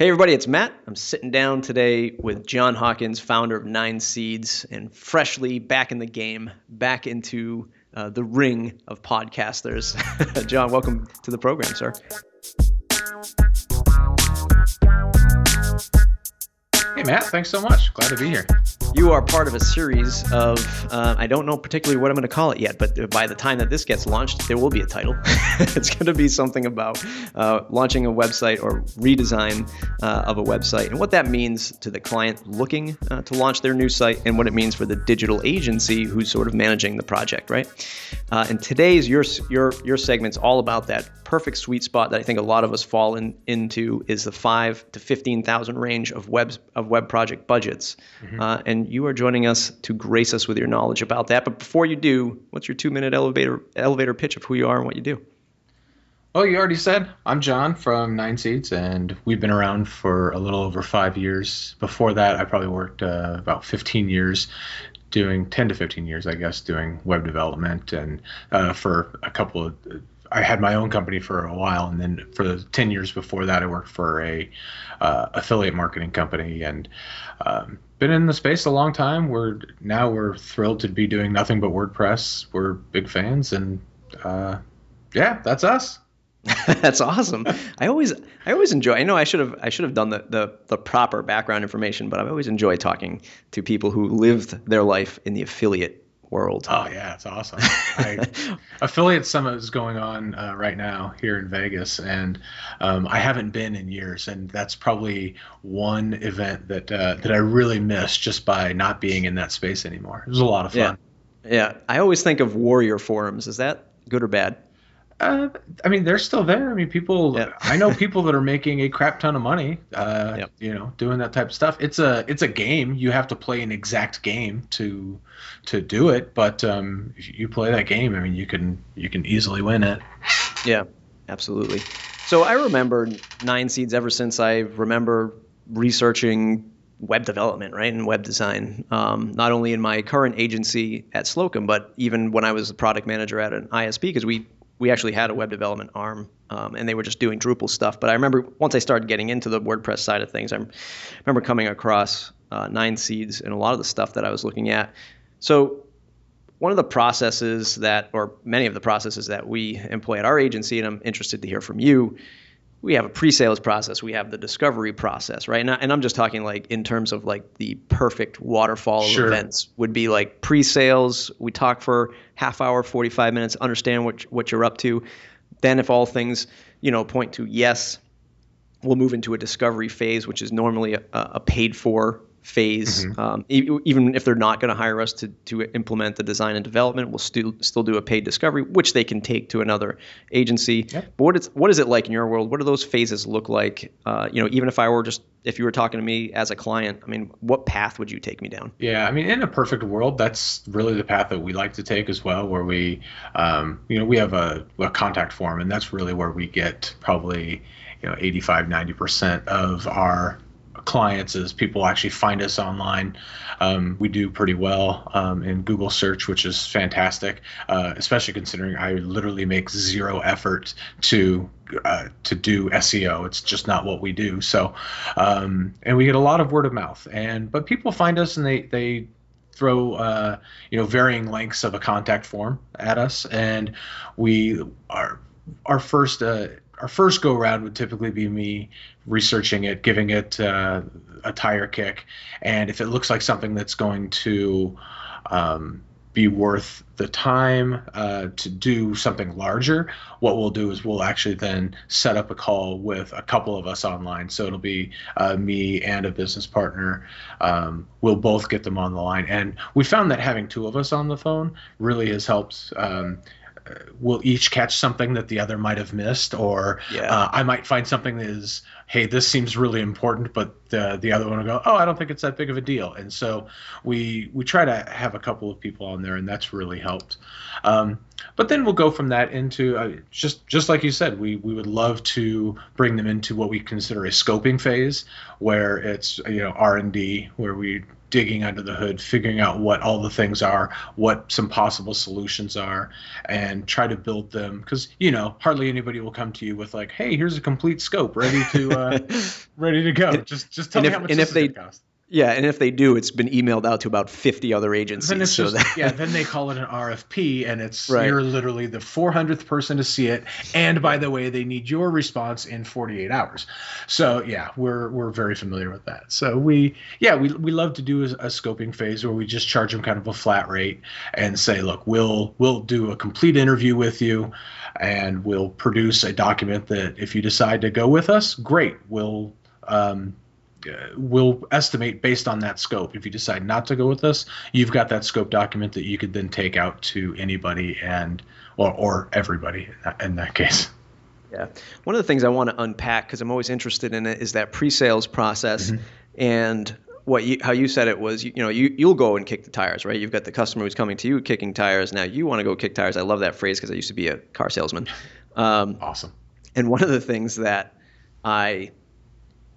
Hey everybody, it's Matt. I'm sitting down today with John Hawkins, founder of Nine Seeds, and freshly back in the game, back into the ring of podcasters. John, welcome to the program, sir. Hey Matt, thanks so much. Glad to be here. You are part of a series of, I don't know particularly what I'm going to call it yet, but by the time that this gets launched, there will be a title. It's going to be something about launching a website or redesign of a website, and what that means to the client looking to launch their new site, and what it means for the digital agency who's sort of managing the project, right? And today's your segment's all about that perfect sweet spot that I think a lot of us fall into is the 5 to 15,000 range of web project budgets. Mm-hmm. And you are joining us to grace us with your knowledge about that. But before you do, what's your 2-minute elevator pitch of who you are and what you do? Well, you already said. I'm John from Nine Seeds, and we've been around for a little over 5 years. Before that, I probably worked about 15 years doing 10 to 15 years, I guess, doing web development. And for a couple of I had my own company for a while, and then for the 10 years before that, I worked for a affiliate marketing company, and been in the space a long time. We're thrilled to be doing nothing but WordPress. We're big fans, and yeah, that's us. That's awesome. I always enjoy. I know I should have done the proper background information, but I always enjoy talking to people who lived their life in the affiliate world. Oh yeah, it's awesome. Affiliate Summit is going on right now here in Vegas, and I haven't been in years, and that's probably one event that I really miss just by not being in that space anymore. It was a lot of fun. Yeah. I always think of warrior forums. Is that good or bad? I mean, they're still there. I mean, people. Yeah. I know people that are making a crap ton of money. Doing that type of stuff. It's a game. You have to play an exact game to do it. But if you play that game, I mean, you can easily win it. Yeah, absolutely. So I remember Nine Seeds ever since I remember researching web development, right, and web design, not only in my current agency at Slocum, but even when I was a product manager at an ISP, because we actually had a web development arm, and they were just doing Drupal stuff. But I remember once I started getting into the WordPress side of things, I remember coming across Nine Seeds and a lot of the stuff that I was looking at. So one of the processes or many of the processes that we employ at our agency, and I'm interested to hear from you, we have a pre-sales process. We have the discovery process, right? And I'm just talking like in terms of like the perfect waterfall of events would be like pre-sales. We talk for half hour, 45 minutes, understand what you're up to. Then if all things, point to yes, we'll move into a discovery phase, which is normally a paid for phase. Mm-hmm. Even if they're not going to hire us to implement the design and development, we'll still do a paid discovery, which they can take to another agency. Yep. But what is it like in your world? What do those phases look like? Even if you were talking to me as a client, I mean, what path would you take me down? Yeah, I mean, in a perfect world, that's really the path that we like to take as well, where we have a contact form, and that's really where we get probably 85-90% of our clients as people actually find us online. We do pretty well in Google search, which is fantastic, especially considering I literally make zero effort to do SEO. It's just not what we do. So, and we get a lot of word of mouth. But people find us and they throw varying lengths of a contact form at us, and our first go around would typically be me researching it, giving it a tire kick, and if it looks like something that's going to be worth the time to do something larger, what we'll do is we'll actually then set up a call with a couple of us online. So it'll be me and a business partner. We'll both get them on the line, and we found that having two of us on the phone really has helped. We'll each catch something that the other might have missed, or I might find something that is, hey, this seems really important, but the other one will go, oh, I don't think it's that big of a deal. And so we try to have a couple of people on there, and that's really helped. But then we'll go from that into just like you said, we would love to bring them into what we consider a scoping phase, where it's R&D, where we digging under the hood, figuring out what all the things are, what some possible solutions are, and try to build them. Because hardly anybody will come to you with like, "Hey, here's a complete scope ready to go." Just tell me how much this is going to cost. Yeah, and if they do, it's been emailed out to about 50 other agencies. Then it's then they call it an RFP, and it's right. You're literally the 400th person to see it. And by the way, they need your response in 48 hours. So yeah, we're very familiar with that. So we love to do a scoping phase where we just charge them kind of a flat rate and say, look, we'll do a complete interview with you, and we'll produce a document that if you decide to go with us, great. We'll estimate based on that scope. If you decide not to go with us, you've got that scope document that you could then take out to anybody or everybody in that case. Yeah. One of the things I want to unpack, because I'm always interested in it, is that pre-sales process. Mm-hmm. And how you said it was, you'll go and kick the tires, right? You've got the customer who's coming to you kicking tires. Now you want to go kick tires. I love that phrase because I used to be a car salesman. Awesome. And one of the things that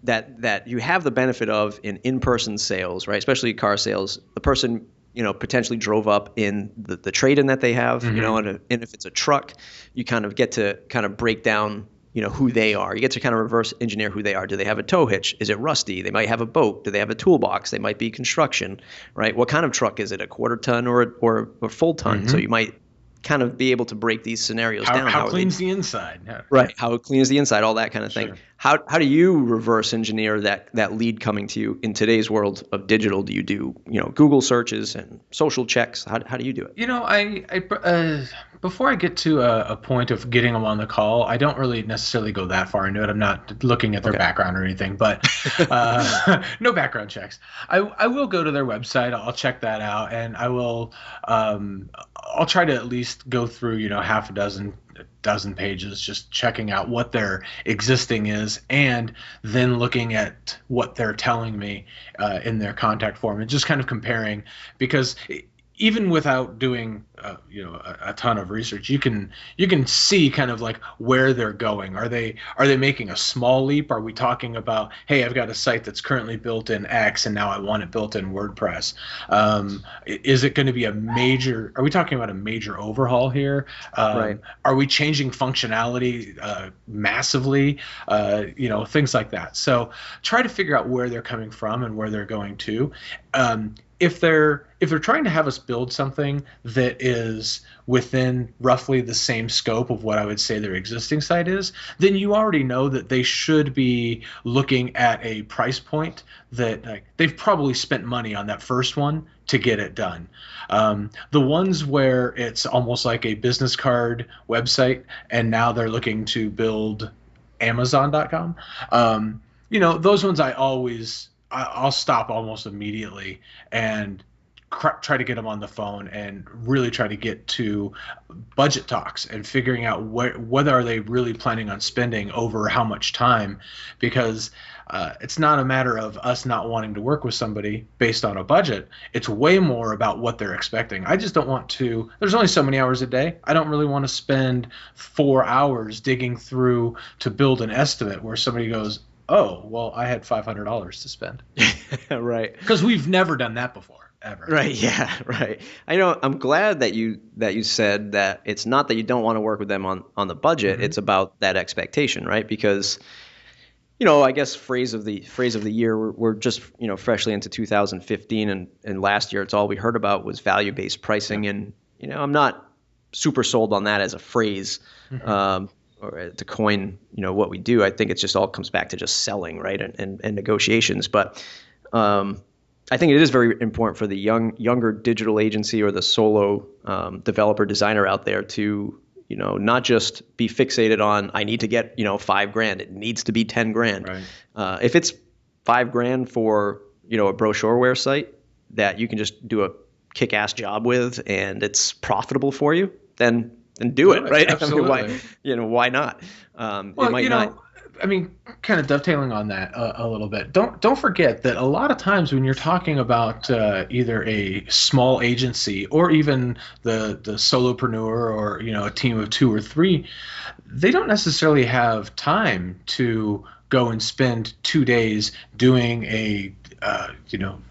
that you have the benefit of in-person sales, right? Especially car sales, the person, potentially drove up in the trade-in that they have, mm-hmm. And if it's a truck, you kind of get to kind of break down, who they are. You get to kind of reverse engineer who they are. Do they have a tow hitch? Is it rusty? They might have a boat. Do they have a toolbox? They might be construction, right? What kind of truck is it? A quarter ton or a full ton? Mm-hmm. So you might kind of be able to break these scenarios down. How clean's the inside? Right. How clean is the inside? All that kind of thing. Sure. How do you reverse engineer that lead coming to you in today's world of digital? Do you do Google searches and social checks? How do you do it? I before I get to a point of getting them on the call, I don't really necessarily go that far into it. I'm not looking at their background or anything, but no background checks. I will go to their website. I'll check that out, and I will. I'll try to at least go through half a dozen pages, just checking out what their existing is, and then looking at what they're telling me in their contact form, and just kind of comparing, because even without doing a ton of research, you can see kind of like where they're going. Are they making a small leap? Are we talking about, hey, I've got a site that's currently built in X and now I want it built in WordPress? Is it going to be are we talking about a major overhaul here? Right. Are we changing functionality massively? Things like that. So try to figure out where they're coming from and where they're going to. If they're trying to have us build something that is within roughly the same scope of what I would say their existing site is, then you already know that they should be looking at a price point that they've probably spent money on that first one to get it done. The ones where it's almost like a business card website and now they're looking to build Amazon.com, those ones I'll stop almost immediately and try to get them on the phone and really try to get to budget talks and figuring out whether are they really planning on spending over how much time, because it's not a matter of us not wanting to work with somebody based on a budget. It's way more about what they're expecting. I just don't want to. There's only so many hours a day. I don't really want to spend 4 hours digging through to build an estimate where somebody goes, oh, well, I had $500 to spend. Right. Because we've never done that before, ever. Right. Yeah. Right. I'm glad that you said that it's not that you don't want to work with them on the budget. Mm-hmm. It's about that expectation, right? Because, I guess phrase of the year, we're just, freshly into 2015, and last year it's all we heard about was value-based pricing. Yeah. And, I'm not super sold on that as a phrase. Mm-hmm. Or to coin, what we do. I think it just all comes back to just selling, right, and negotiations. But I think it is very important for the younger digital agency or the solo developer designer out there to, not just be fixated on I need to get $5,000. It needs to be $10,000. Right. If it's $5,000 for a brochureware site that you can just do a kick-ass job with and it's profitable for you, then do it, right? Absolutely. Why not? It might not. Kind of dovetailing on that a little bit. Don't forget that a lot of times when you're talking about either a small agency or even the solopreneur or a team of 2 or 3, they don't necessarily have time to go and spend 2 days doing a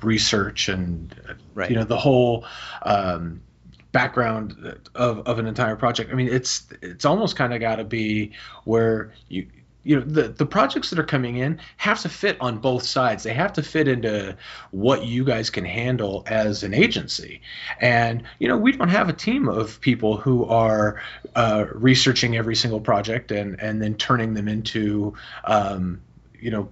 research and Right. the whole background of an entire project. I mean, it's almost kind of got to be where the projects that are coming in have to fit on both sides. They have to fit into what you guys can handle as an agency. And we don't have a team of people who are researching every single project and then turning them into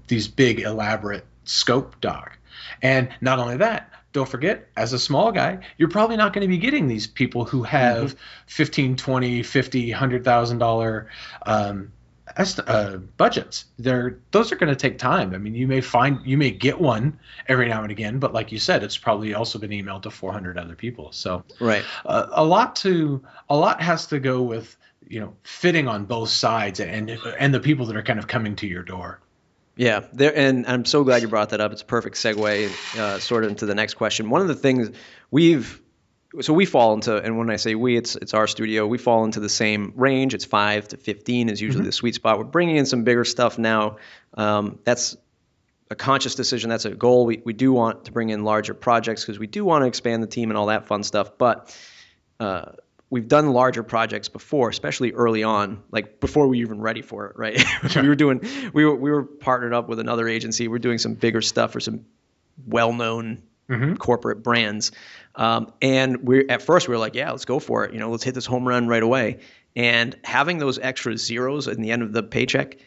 these big elaborate scope doc. And not only that, don't forget, as a small guy, you're probably not going to be getting these people who have $15, $20, $50, $100,000 budgets. Those are going to take time. I mean, you may get one every now and again, but like you said, it's probably also been emailed to 400 other people. So right. A lot has to go with fitting on both sides and the people that are kind of coming to your door. Yeah, and I'm so glad you brought that up. It's a perfect segue sort of into the next question. One of the things we fall into, and when I say we, it's our studio, we fall into the same range. It's 5 to 15 is usually the sweet spot. We're bringing in some bigger stuff now. That's a conscious decision. That's a goal. We do want to bring in larger projects because we do want to expand the team and all that fun stuff. But we've done larger projects before, especially early on, like before we were even ready for it, right? we were partnered up with another agency. We're doing some bigger stuff for some well-known corporate brands. And at first we were like, yeah, let's go for it. Let's hit this home run right away. And having those extra zeros in the end of the paycheck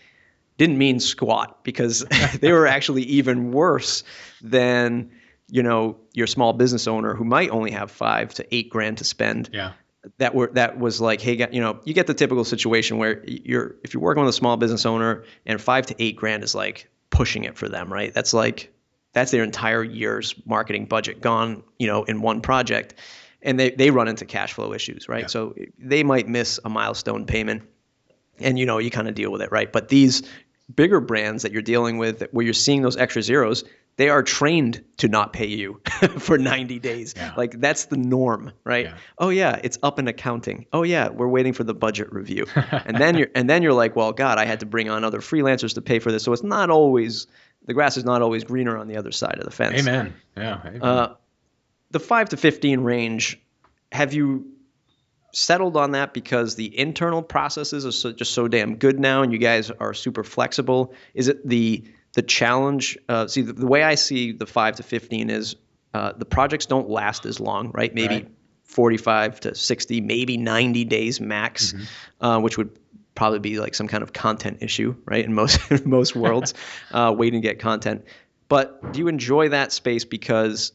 didn't mean squat, because they were actually even worse than, your small business owner who might only have $5,000 to $8,000 to spend. Yeah. That was like, hey, you get the typical situation where if you're working with a small business owner and $5,000 to $8,000 is like pushing it for them, right? That's their entire year's marketing budget gone, in one project, and they run into cash flow issues, right? Yeah. So they might miss a milestone payment, and you kind of deal with it, right? But these bigger brands that you're dealing with, where you're seeing those extra zeros, they are trained to not pay you for 90 days. Yeah. Like that's the norm, right? Yeah. Oh yeah, it's up in accounting. Oh yeah, we're waiting for the budget review. and then you're like, well, God, I had to bring on other freelancers to pay for this. So it's not always, the grass is not always greener on the other side of the fence. Amen. Yeah. Amen. The 5 to 15 range, have you settled on that because the internal processes are just so damn good now and you guys are super flexible? Is it the challenge? The way I see the 5 to 15 is the projects don't last as long, right? Maybe 45 to 60, maybe 90 days max, which would probably be like some kind of content issue, right? In most worlds, waiting to get content. But do you enjoy that space because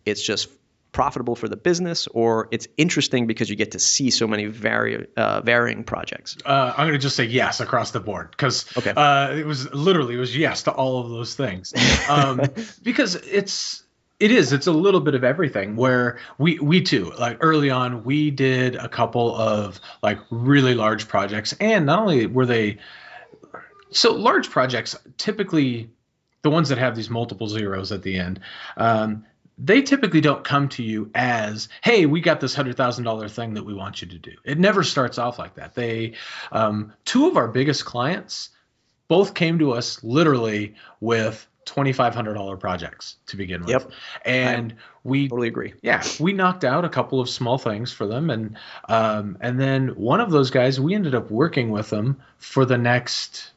it's just profitable for the business, or it's interesting because you get to see so many varying projects? I'm going to just say yes across the board, because it was yes to all of those things. Because it's a little bit of everything, where we too, like early on, we did a couple of like really large projects, and not only were they so large projects, typically the ones that have these multiple zeros at the end, they typically don't come to you as, hey, we got this $100,000 thing that we want you to do. It never starts off like that. Two of our biggest clients both came to us literally with $2,500 projects to begin with. Yep. And we totally agree. Yeah, we knocked out a couple of small things for them, and then one of those guys, we ended up working with them for the next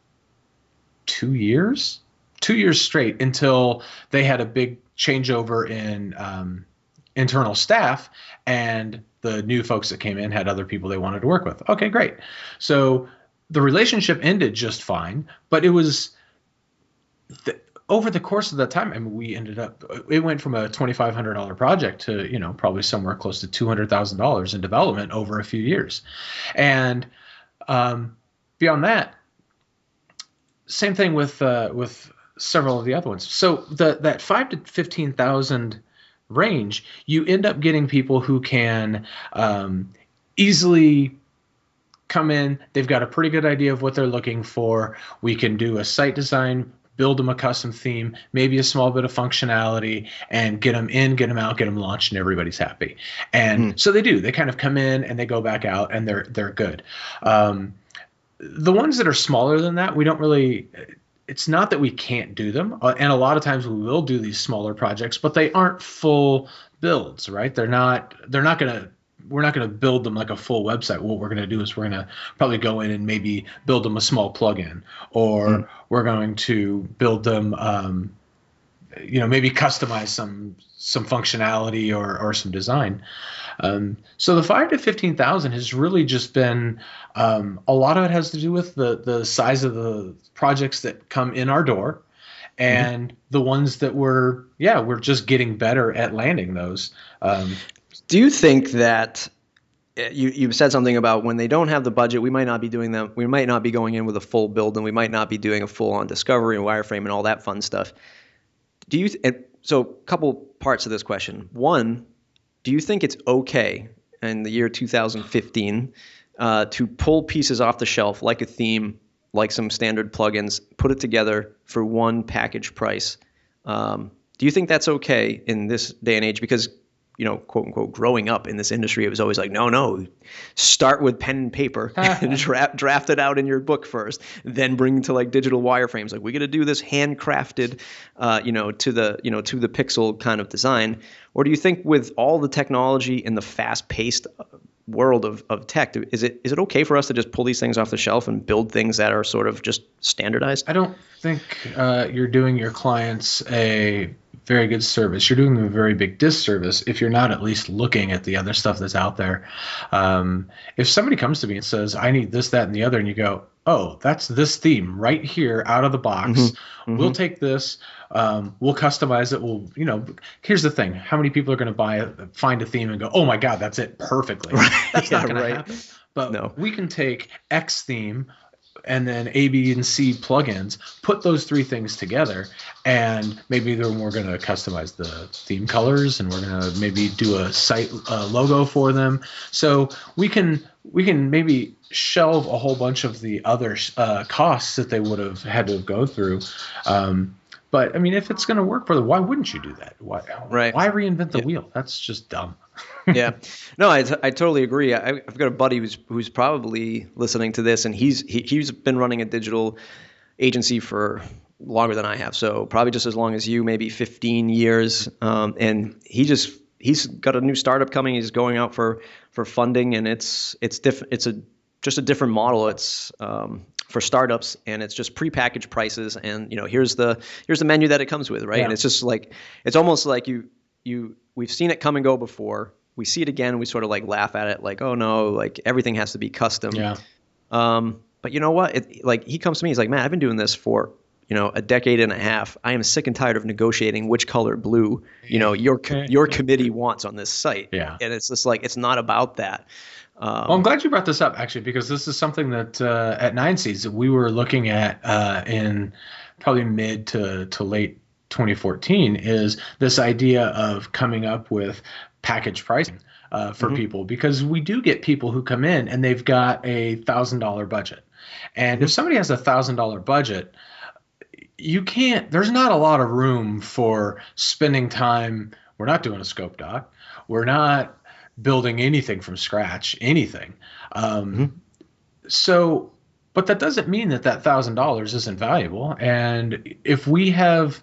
2 years straight, until they had a big changeover in internal staff, and the new folks that came in had other people they wanted to work with. Okay, great. So the relationship ended just fine, but it was over the course of that time, I mean, it went from a $2,500 project to, probably somewhere close to $200,000 in development over a few years. And beyond that, same thing with several of the other ones. So that 5 to 15,000 range, you end up getting people who can easily come in. They've got a pretty good idea of what they're looking for. We can do a site design, build them a custom theme, maybe a small bit of functionality, and get them in, get them out, get them launched, and everybody's happy. And so they do. They kind of come in and they go back out, and they're good. The ones that are smaller than that, we don't really. it's not that we can't do them, and a lot of times we will do these smaller projects, but they aren't full builds, right? They're not. They're not gonna. We're not going to build them like a full website. What we're going to do is we're going to probably go in and maybe build them a small plugin, or we're going to build them, maybe customize some functionality or some design. So the 5 to 15,000 has really just been, a lot of it has to do with the size of the projects that come in our door, and the ones that we're just getting better at landing those. Do you think that you said something about when they don't have the budget, we might not be doing them. We might not be going in with a full build, and we might not be doing a full-on discovery and wireframe and all that fun stuff. So a couple parts of this question. One, do you think it's okay in the year 2015 to pull pieces off the shelf like a theme, like some standard plugins, put it together for one package price? Do you think that's okay in this day and age? Because quote unquote, growing up in this industry, it was always like, no, start with pen and paper and draft it out in your book first, then bring to like digital wireframes. Like, we got to do this handcrafted, to the pixel kind of design. Or do you think with all the technology in the fast-paced world of tech, is it okay for us to just pull these things off the shelf and build things that are sort of just standardized? I don't think you're doing your clients a very good service. You're doing them a very big disservice if you're not at least looking at the other stuff that's out there. If somebody comes to me and says, I need this, that, and the other, and you go, oh, that's this theme right here out of the box. We'll take this. We'll customize it. Here's the thing. How many people are going to find a theme and go, oh my God, that's it perfectly. That's not going to happen. But we can take X theme and then A, B, and C plugins, put those three things together, and maybe we're going to customize the theme colors, and we're going to maybe do a site logo for them. So we can maybe shelve a whole bunch of the other costs that they would have had to go through. But I mean, if it's going to work for them, why wouldn't you do that? Why reinvent the wheel? That's just dumb. Yeah, no, I totally agree. I've got a buddy who's probably listening to this, and he's been running a digital agency for longer than I have, so probably just as long as you, maybe 15 years. And he's got a new startup coming. He's going out for funding, and it's different. It's just a different model. It's for startups, and it's just prepackaged prices, and here's the menu that it comes with, right? Yeah. And it's just like, it's almost like we've seen it come and go before. We see it again, we sort of like laugh at it, like, oh no, like everything has to be custom. Yeah. But you know what? He comes to me, he's like, man, I've been doing this for a decade and a half. I am sick and tired of negotiating which color blue your committee wants on this site. Yeah. And it's just like, it's not about that. Well, I'm glad you brought this up, actually, because this is something that at 9 Seeds that we were looking at in probably mid to late 2014, is this idea of coming up with package pricing for people, because we do get people who come in and they've got a $1,000 budget. And if somebody has a $1,000 budget, there's not a lot of room for spending time. We're not doing a scope doc. We're not building anything from scratch, anything. So, but that doesn't mean that $1,000 isn't valuable. And if we have,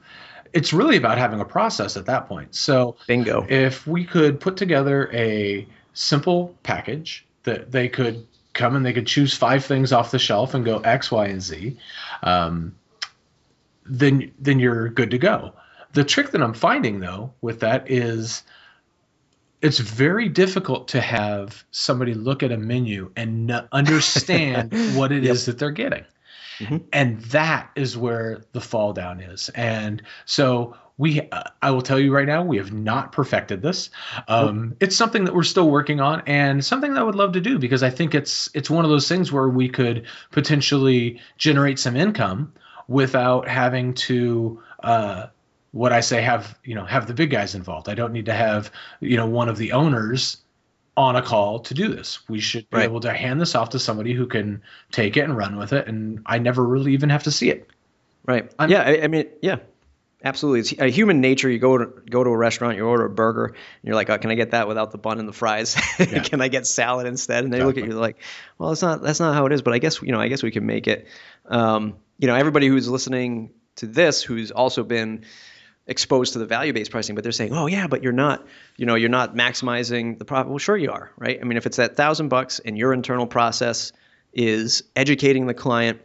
it's really about having a process at that point. So bingo. If we could put together a simple package that they could come and they could choose 5 things off the shelf and go X, Y, and Z, then you're good to go. The trick that I'm finding, though, with that is it's very difficult to have somebody look at a menu and understand what it is that they're getting. And that is where the fall down is. And so I will tell you right now, we have not perfected this. It's something that we're still working on, and something that I would love to do, because I think it's one of those things where we could potentially generate some income without having to what I say, have the big guys involved. I don't need to have one of the owners on a call to do this. We should be able to hand this off to somebody who can take it and run with it, and I never really even have to see it. Right. I mean, absolutely. It's human nature. You go to a restaurant, you order a burger, and you're like, oh, can I get that without the bun and the fries? Can I get salad instead? And they look at you like, well, that's not how it is, but I guess we can make it. everybody who's listening to this, who's also been exposed to the value-based pricing, but they're saying, oh yeah, but you're not maximizing the profit. Well, sure you are, right? I mean, if it's that $1,000 and your internal process is educating the client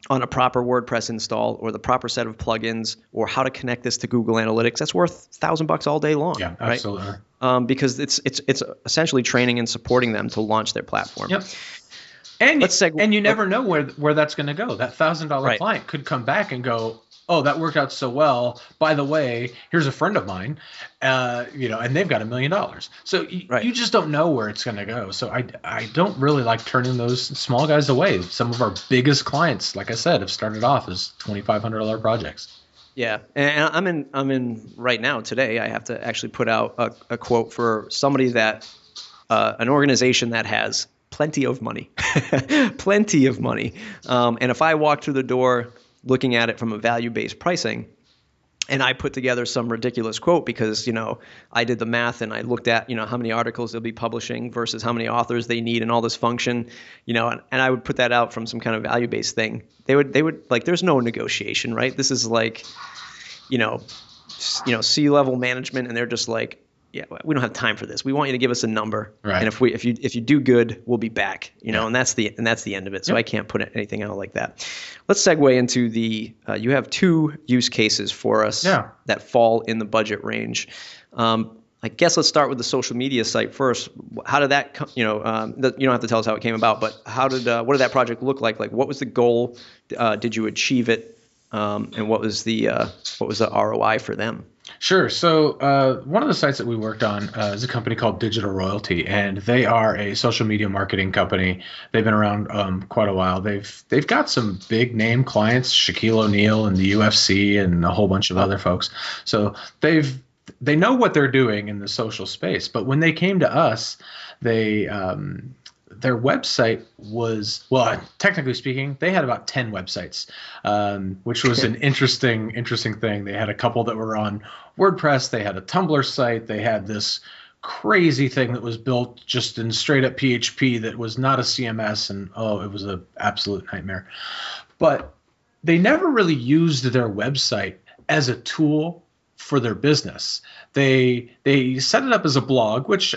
on a proper WordPress install or the proper set of plugins or how to connect this to Google Analytics, that's worth $1,000 all day long. Yeah, absolutely. Right? Because it's essentially training and supporting them to launch their platform. Yep. And you never know where that's going to go. That $1,000 client could come back and go, oh, that worked out so well. By the way, here's a friend of mine, and they've got $1 million. So you just don't know where it's going to go. So I don't really like turning those small guys away. Some of our biggest clients, like I said, have started off as $2,500 projects. Yeah, and I'm in right now today. I have to actually put out a quote for somebody that an organization that has plenty of money, plenty of money. And if I walk through the door looking at it from a value-based pricing, and I put together some ridiculous quote because, I did the math and I looked at, how many articles they'll be publishing versus how many authors they need and all this function, and I would put that out from some kind of value-based thing. They would like, there's no negotiation, right? This is like, C-level management, and they're just like, yeah, we don't have time for this. We want you to give us a number, right? And if you do good, we'll be back. And that's the end of it. So I can't put anything out like that. Let's segue into the. You have two use cases for us that fall in the budget range. I guess let's start with the social media site first. How did that? You don't have to tell us how it came about, but what did that project look like? Like, what was the goal? Did you achieve it? And what was the ROI for them? Sure. So one of the sites that we worked on is a company called Digital Royalty, and they are a social media marketing company. They've been around quite a while. They've got some big name clients, Shaquille O'Neal and the UFC and a whole bunch of other folks. So they know what they're doing in the social space. But when they came to us, their website was, well, technically speaking, they had about 10 websites, which was an interesting thing. They had a couple that were on WordPress. They had a Tumblr site. They had this crazy thing that was built just in straight up PHP that was not a CMS. And, it was an absolute nightmare. But they never really used their website as a tool for their business. They set it up as a blog, which,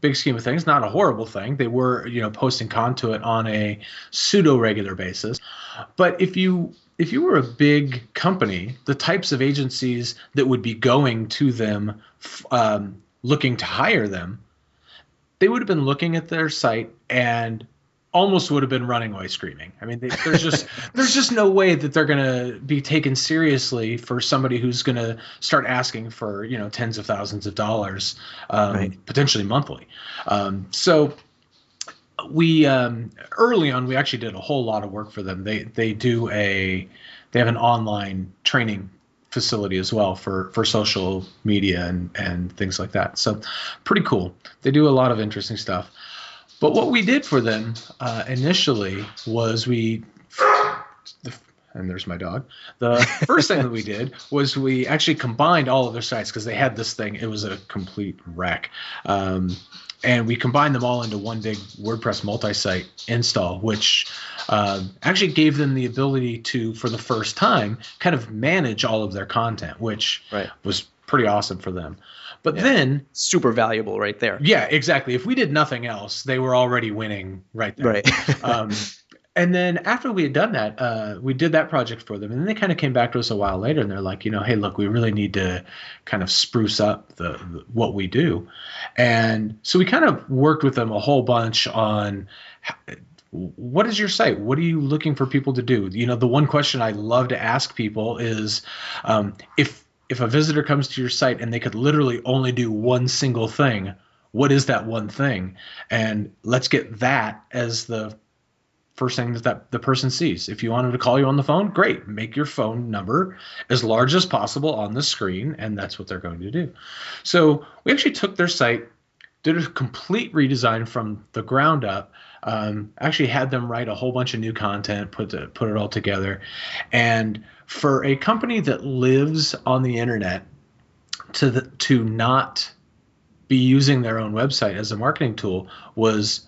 big scheme of things, not a horrible thing. They were, posting content on a pseudo regular basis. But if you were a big company, the types of agencies that would be going to them, looking to hire them, they would have been looking at their site and almost would have been running away screaming. I mean, there's just no way that they're going to be taken seriously for somebody who's going to start asking for, tens of thousands of dollars, potentially monthly. So we early on, we actually did a whole lot of work for them. They have an online training facility as well for social media and things like that. So pretty cool. They do a lot of interesting stuff. But what we did for them initially was and there's my dog. The first thing that we did was we actually combined all of their sites because they had this thing. It was a complete wreck. And we combined them all into one big WordPress multi-site install, which actually gave them the ability to, for the first time, kind of manage all of their content, which was pretty awesome for them. But then super valuable right there. Yeah, exactly. If we did nothing else, they were already winning right there. Right. And then after we had done that, we did that project for them. And then they kind of came back to us a while later and they're like, hey, look, we really need to kind of spruce up the what we do. And so we kind of worked with them a whole bunch on what is your site? What are you looking for people to do? The one question I love to ask people is if a visitor comes to your site and they could literally only do one single thing, what is that one thing? And let's get that as the first thing that the person sees. If you wanted to call you on the phone, great. Make your phone number as large as possible on the screen, and that's what they're going to do. So we actually took their site, did a complete redesign from the ground up, actually had them write a whole bunch of new content, put it all together. And for a company that lives on the internet to not be using their own website as a marketing tool was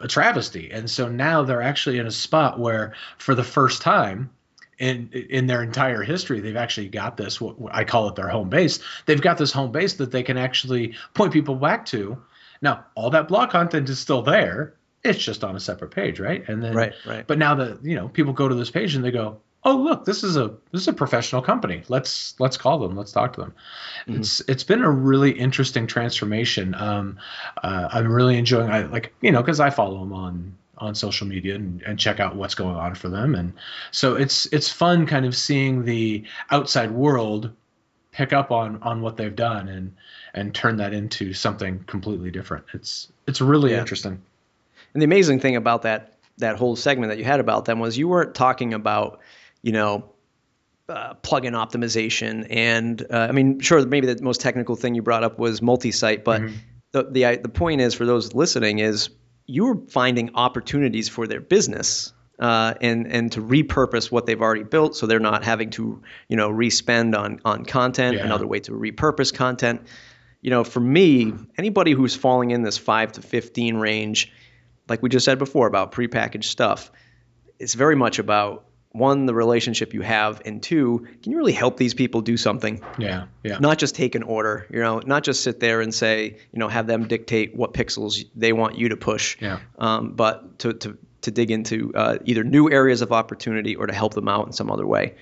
a travesty. And so now they're actually in a spot where, for the first time in their entire history, they've actually got this, what I call it their home base. They've got this home base that they can actually point people back to. Now, all that blog content is still there. It's just on a separate page, right? And then, Right. But now that, people go to this page and they go, oh, look, this is a professional company. Let's call them. Let's talk to them. Mm-hmm. It's been a really interesting transformation. I'm really enjoying, because I follow them on social media and check out what's going on for them. And so it's fun kind of seeing the outside world pick up on what they've done and turn that into something completely different. It's really interesting. And the amazing thing about that whole segment that you had about them was you weren't talking about, plugin optimization. And sure, maybe the most technical thing you brought up was multi-site, but the point is, for those listening, is you're finding opportunities for their business and to repurpose what they've already built, so they're not having to respend on content. Another way to repurpose content. For me, anybody who's falling in this 5 to 15 range, like we just said before about prepackaged stuff, it's very much about, one, the relationship you have, and two, can you really help these people do something? Yeah. Not just take an order, not just sit there and say, have them dictate what pixels they want you to push, but to dig into either new areas of opportunity or to help them out in some other way.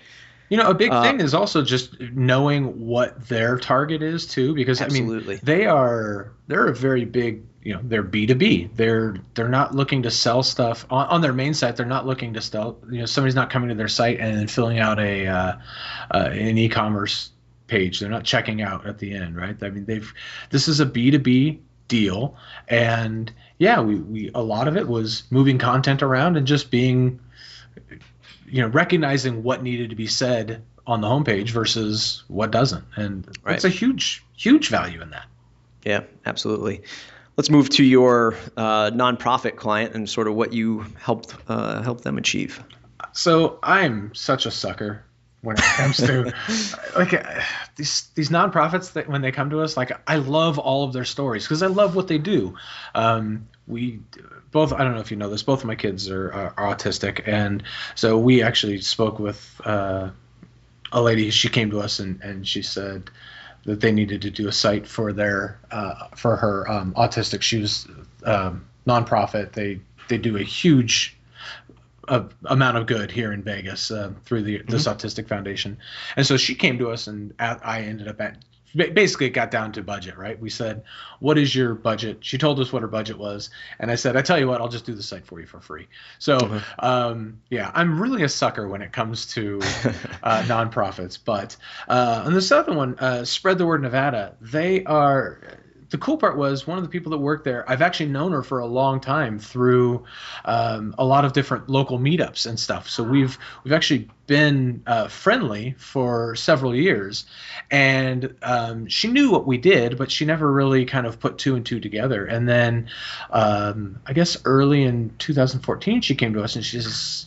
A big thing is also just knowing what their target is too, because absolutely. They're a very big, they're B2B. They're not looking to sell stuff on their main site. They're not looking to sell, somebody's not coming to their site and then filling out an e-commerce page. They're not checking out at the end, right? This is a B2B deal, and we a lot of it was moving content around and just being, recognizing what needed to be said on the homepage versus what doesn't. And it's a huge, huge value in that. Yeah, absolutely. Let's move to your nonprofit client and sort of what you help them achieve. So I'm such a sucker when it comes to these nonprofits that when they come to us, I love all of their stories because I love what they do. We both, I don't know if you know this, both of my kids are autistic, and so we actually spoke with a lady. She came to us and she said that they needed to do a site for her autistic. She was nonprofit. They do a huge amount of good here in Vegas through this autistic foundation. And so she came to us, and I ended up basically it got down to budget, right? We said, what is your budget? She told us what her budget was. And I said, I tell you what, I'll just do the site for you for free. So I'm really a sucker when it comes to nonprofits. But on this other one, Spread the Word Nevada, the cool part was one of the people that worked there, I've actually known her for a long time through a lot of different local meetups and stuff. So we've actually been friendly for several years, and she knew what we did, but she never really kind of put two and two together. And then I guess early in 2014, she came to us and she says,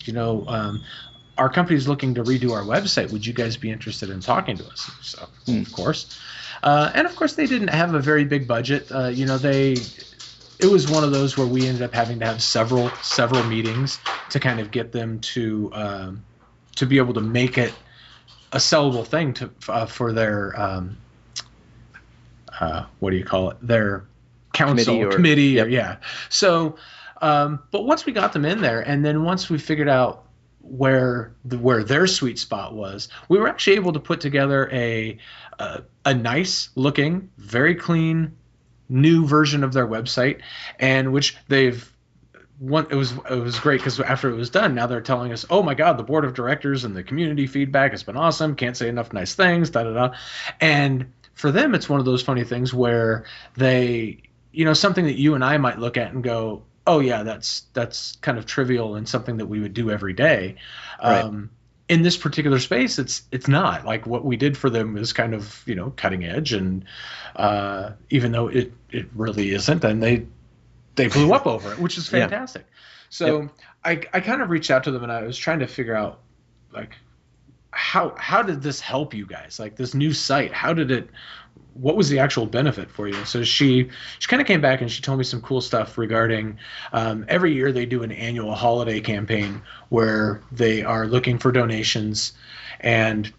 our company's looking to redo our website. Would you guys be interested in talking to us? So of course. And of course, they didn't have a very big budget. It was one of those where we ended up having to have several meetings to kind of get them to be able to make it a sellable thing for their what do you call it? Their council committee. So, but once we got them in there, and then once we figured out where their sweet spot was, we were actually able to put together a nice looking, very clean, new version of their website, and which it was great because after it was done, now they're telling us, oh my God, the board of directors and the community feedback has been awesome. Can't say enough nice things, And for them, it's one of those funny things where they, something that you and I might look at and go, oh yeah, that's kind of trivial and something that we would do every day. Right. In this particular space, it's not. Like what we did for them is kind of cutting edge, and even though it really isn't, and they blew up over it, which is fantastic. So I kind of reached out to them, and I was trying to figure out how did this help you guys? Like this new site, how did it what was the actual benefit for you? So she kind of came back and she told me some cool stuff regarding every year they do an annual holiday campaign where they are looking for donations. And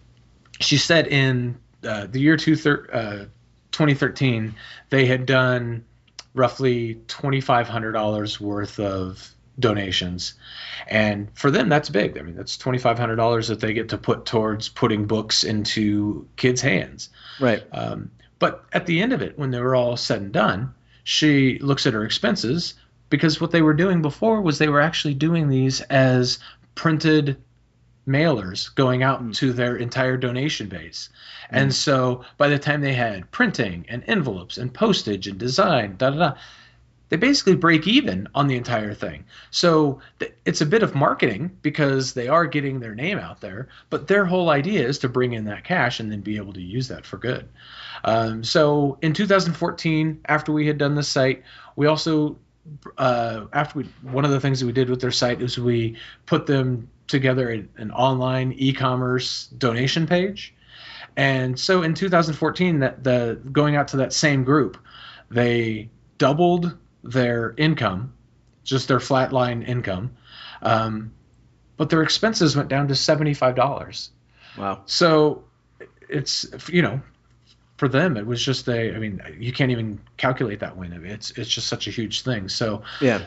she said in the year 2013, they had done roughly $2,500 worth of donations. And for them, that's big. I mean, that's $2,500 that they get to put towards putting books into kids' hands. Right. But at the end of it, when they were all said and done, she looks at her expenses, because what they were doing before was they were actually doing these as printed mailers going out to their entire donation base. And so by the time they had printing and envelopes and postage and design, they basically break even on the entire thing. So it's a bit of marketing because they are getting their name out there, but their whole idea is to bring in that cash and then be able to use that for good. So in 2014, after we had done the site, we also, one of the things that we did with their site is we put them together an online e-commerce donation page. And so in 2014, going out to that same group, they doubled their income, just their flatline income, but their expenses went down to $75. Wow. So it's, for them, it was just you can't even calculate that win. It's just such a huge thing. So yeah,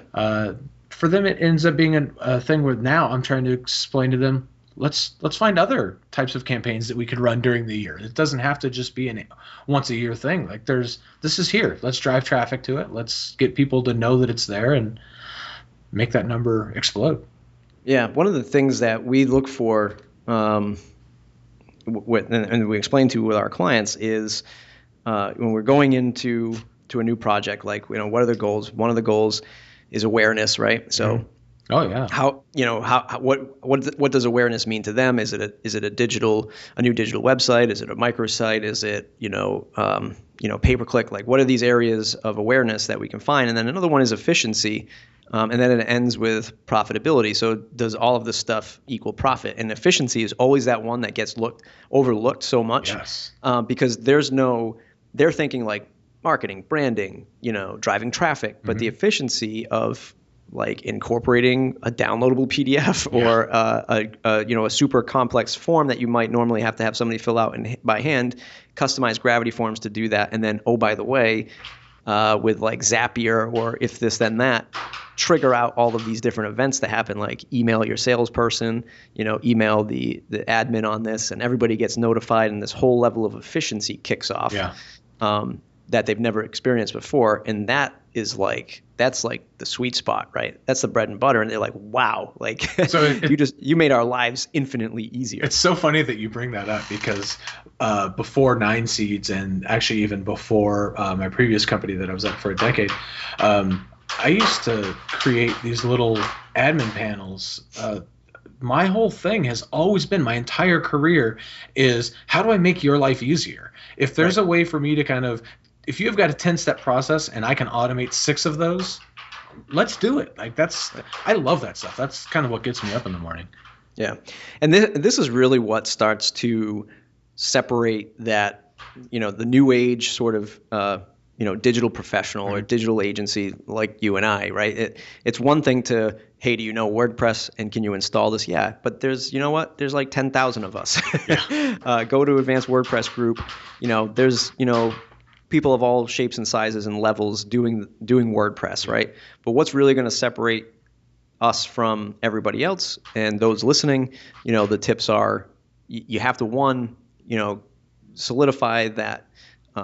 for them, it ends up being a thing where now I'm trying to explain to them, let's find other types of campaigns that we could run during the year. It doesn't have to just be a once a year thing. Like this is here. Let's drive traffic to it. Let's get people to know that it's there and make that number explode. Yeah, one of the things that we look for, and we explain to our clients is when we're going into a new project, like what are the goals? One of the goals is awareness, right? So. Mm-hmm. Oh yeah. What does awareness mean to them? Is it a new digital website? Is it a microsite? Is it pay-per-click? Like, what are these areas of awareness that we can find? And then another one is efficiency, and then it ends with profitability. So does all of this stuff equal profit? And efficiency is always that one that gets overlooked so much. Yes. Because they're thinking like marketing, branding, driving traffic, but the efficiency of like incorporating a downloadable PDF or a super complex form that you might normally have to have somebody fill out by hand, customize Gravity forms to do that. And then, oh, by the way, with like Zapier or if this, then that, trigger out all of these different events that happen, like email your salesperson, email the admin on this, and everybody gets notified, and this whole level of efficiency kicks off. Yeah. That they've never experienced before. And that's like the sweet spot, right? That's the bread and butter. And they're like, wow, like so you made our lives infinitely easier. It's so funny that you bring that up because before 9 Seeds and actually even before my previous company that I was at for a decade, I used to create these little admin panels. My whole thing has always been, my entire career is, how do I make your life easier? If there's a way for me to if you've got a 10-step process and I can automate 6 of those, let's do it. Like I love that stuff. That's kind of what gets me up in the morning. Yeah. And this is really what starts to separate that, the new age sort of, digital professional or digital agency like you and I, right? It's one thing to, hey, do you know WordPress and can you install this? Yeah, but there's like 10,000 of us. Yeah. Go to Advanced WordPress Group. There's people of all shapes and sizes and levels doing WordPress, right? But what's really going to separate us from everybody else and those listening, the tips are you have to solidify that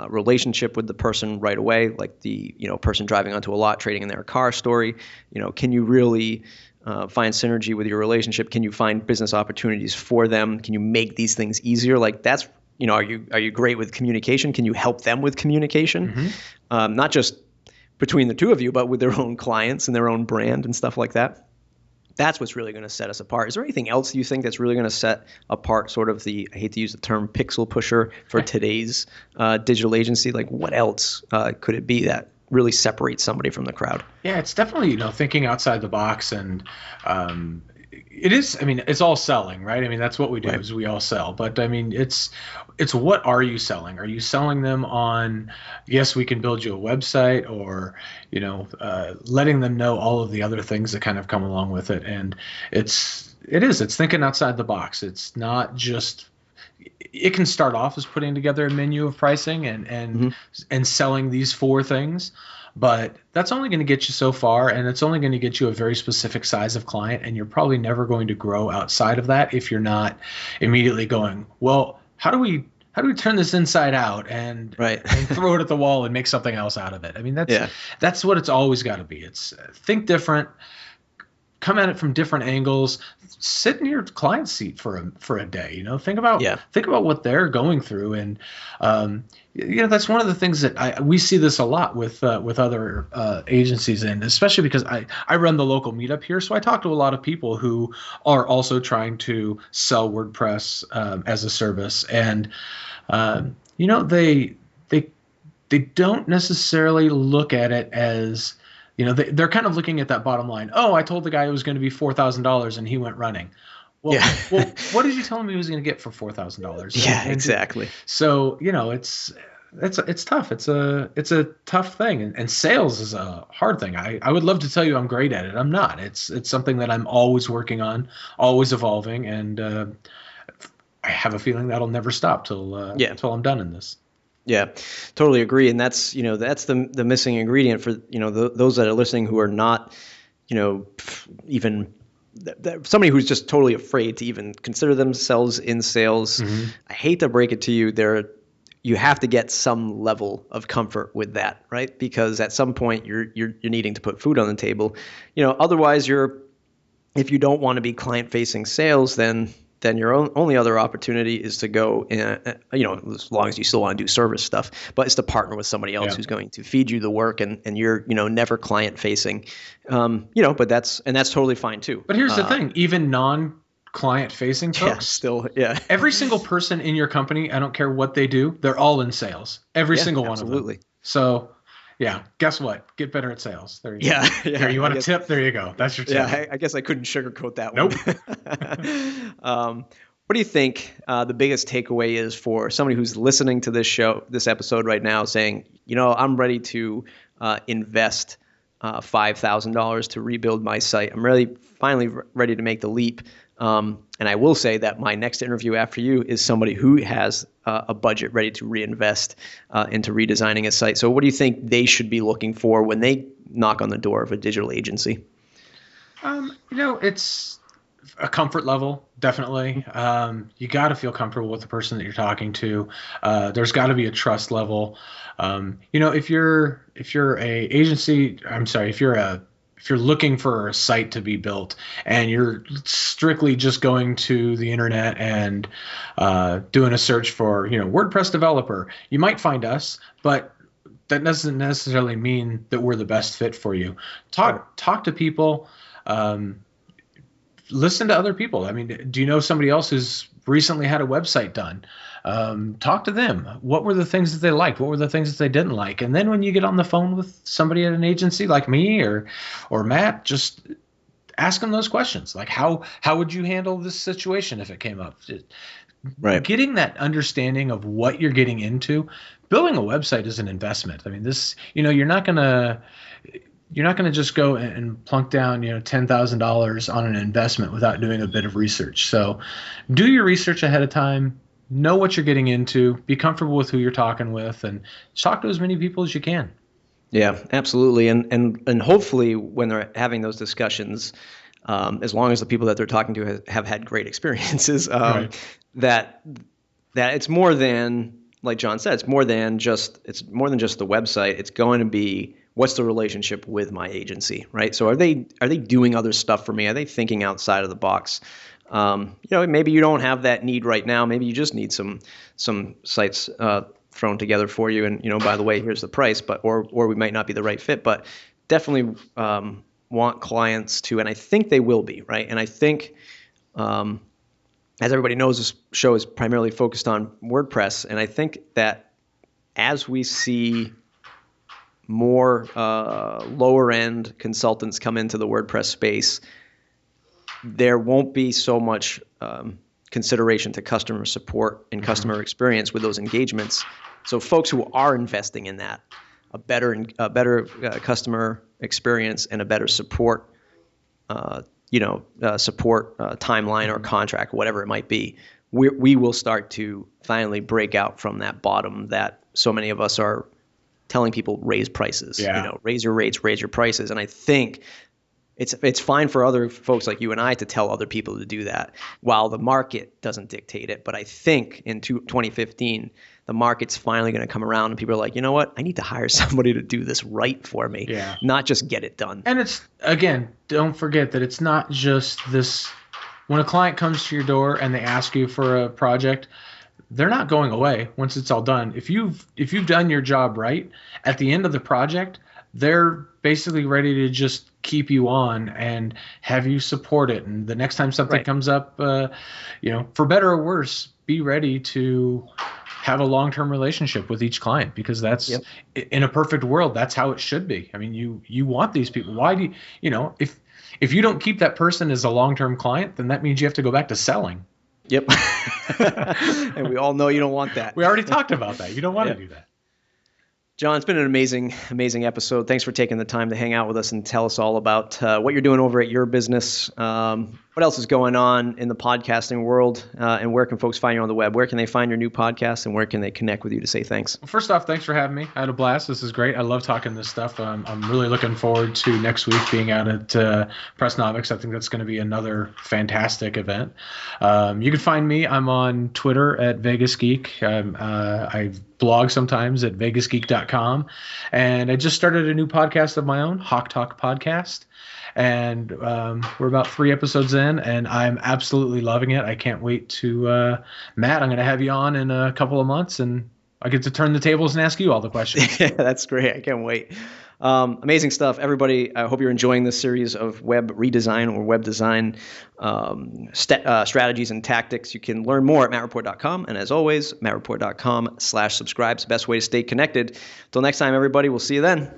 relationship with the person right away, like the person driving onto a lot trading in their car story. Can you really find synergy with your relationship? Can you find business opportunities for them? Can you make these things easier? Like that's are you great with communication? Can you help them with communication? Mm-hmm. Not just between the two of you, but with their own clients and their own brand and stuff like that. That's what's really going to set us apart. Is there anything else you think that's really going to set apart sort of I hate to use the term pixel pusher for today's digital agency? Like what else could it be that really separates somebody from the crowd? Yeah, it's definitely, thinking outside the box and it is. I mean, it's all selling, right? I mean, that's what we do Right. is we all sell. But I mean, it's what are you selling? Are you selling them on, yes, we can build you a website, or letting them know all of the other things that kind of come along with it. And it's thinking outside the box. It's not just. It can start off as putting together a menu of pricing Hmm. and selling these four things, but that's only going to get you so far, and it's only going to get you a very specific size of client, and you're probably never going to grow outside of that if you're not immediately going, well, how do we turn this inside out and Right. and throw it at the wall and make something else out of it? I mean, that's Yeah. that's what it's always got to be. It's think different, come at it from different angles, sit in your client's seat for a day, think about Yeah. what they're going through. And that's one of the things that we see this a lot with other agencies, and especially because I run the local meetup here, so I talk to a lot of people who are also trying to sell WordPress as a service. And they don't necessarily look at it as, they're kind of looking at that bottom line. Oh, I told the guy it was going to be $4,000 and he went running. Well, Yeah. what did you tell him he was going to get for $4,000? Yeah, exactly. So it's tough. It's a tough thing, and sales is a hard thing. I would love to tell you I'm great at it. I'm not. It's something that I'm always working on, always evolving, and I have a feeling that'll never stop Yeah. till I'm done in this. Yeah, totally agree. And that's, that's the missing ingredient for, those that are listening who are not, even somebody who's just totally afraid to even consider themselves in sales. Mm-hmm. I hate to break it to you, you have to get some level of comfort with that, right? Because at some point you're needing to put food on the table. Otherwise if you don't want to be client facing sales, then your only other opportunity is to go, as long as you still want to do service stuff, but it's to partner with somebody else who's going to feed you the work, and you're, never client facing, but that's totally fine too. But here's the thing, even non-client facing folks, every single person in your company, I don't care what they do, they're all in sales. Every single one of them. Absolutely. So yeah, guess what? Get better at sales. There you Yeah, go. yeah. Here, you want a tip? There you go. That's your tip. Yeah, I guess I couldn't sugarcoat that Nope. one. What do you think the biggest takeaway is for somebody who's listening to this episode right now, saying, I'm ready to invest $5,000 to rebuild my site. I'm really finally ready to make the leap. And I will say that my next interview after you is somebody who has a budget ready to reinvest into redesigning a site. So what do you think they should be looking for when they knock on the door of a digital agency? It's a comfort level, definitely. You got to feel comfortable with the person that you're talking to. There's got to be a trust level. If you're if you're looking for a site to be built and you're strictly just going to the internet and doing a search for, WordPress developer, you might find us, but that doesn't necessarily mean that we're the best fit for you. Talk to people. Listen to other people. I mean, do you know somebody else who's recently had a website done? Talk to them. What were the things that they liked? What were the things that they didn't like? And then when you get on the phone with somebody at an agency like me or Matt, just ask them those questions. Like, how would you handle this situation if it came up? Right. Getting that understanding of what you're getting into. Building a website is an investment. I mean, this, you're not gonna just go and plunk down, $10,000 on an investment without doing a bit of research. So do your research ahead of time, know what you're getting into, be comfortable with who you're talking with, and talk to as many people as you can. Yeah, absolutely. And hopefully when they're having those discussions, as long as the people that they're talking to have had great experiences, Right. that it's more than, like John said, it's more than just the website. It's going to be, what's the relationship with my agency, right? So are they doing other stuff for me? Are they thinking outside of the box? Maybe you don't have that need right now. Maybe you just need some sites thrown together for you. And, by the way, here's the price, or we might not be the right fit, but definitely want clients to, and I think they will be, right? And I think, as everybody knows, this show is primarily focused on WordPress. And I think that as we see more lower end consultants come into the WordPress space, there won't be so much consideration to customer support and customer experience with those engagements. So folks who are investing in that, a better customer experience and a better support, timeline or contract, whatever it might be, we will start to finally break out from that bottom that so many of us are telling people raise prices, raise your rates, raise your prices. And I think it's fine for other folks like you and I to tell other people to do that while the market doesn't dictate it. But I think in 2015, the market's finally going to come around and people are like, you know what? I need to hire somebody to do this right for me, not just get it done. And it's, again, don't forget that it's not just this. When a client comes to your door and they ask you for a project, they're not going away once it's all done. If you've done your job right, at the end of the project, they're basically ready to just keep you on and have you support it. And the next time something comes up, for better or worse, be ready to have a long-term relationship with each client, because that's in a perfect world, that's how it should be. I mean, you want these people. Why do if you don't keep that person as a long-term client, then that means you have to go back to selling. Yep. And we all know you don't want that. We already talked about that. You don't want to do that. John, it's been an amazing episode. Thanks for taking the time to hang out with us and tell us all about what you're doing over at your business. What else is going on in the podcasting world, and where can folks find you on the web? Where can they find your new podcast, and where can they connect with you to say thanks? Well, first off, thanks for having me. I had a blast. This is great. I love talking this stuff. I'm really looking forward to next week being out at Pressnomics. I think that's going to be another fantastic event. You can find me. I'm on Twitter at Vegas Geek. I blog sometimes at vegasgeek.com. And I just started a new podcast of my own, Hawk Talk Podcast. And we're about 3 episodes in, and I'm absolutely loving it. I can't wait to, Matt, I'm going to have you on in a couple of months, and I get to turn the tables and ask you all the questions. Yeah, that's great. I can't wait. Amazing stuff. Everybody, I hope you're enjoying this series of web redesign or web design strategies and tactics. You can learn more at mattreport.com. And as always, mattreport.com/subscribe is the best way to stay connected. Until next time, everybody, we'll see you then.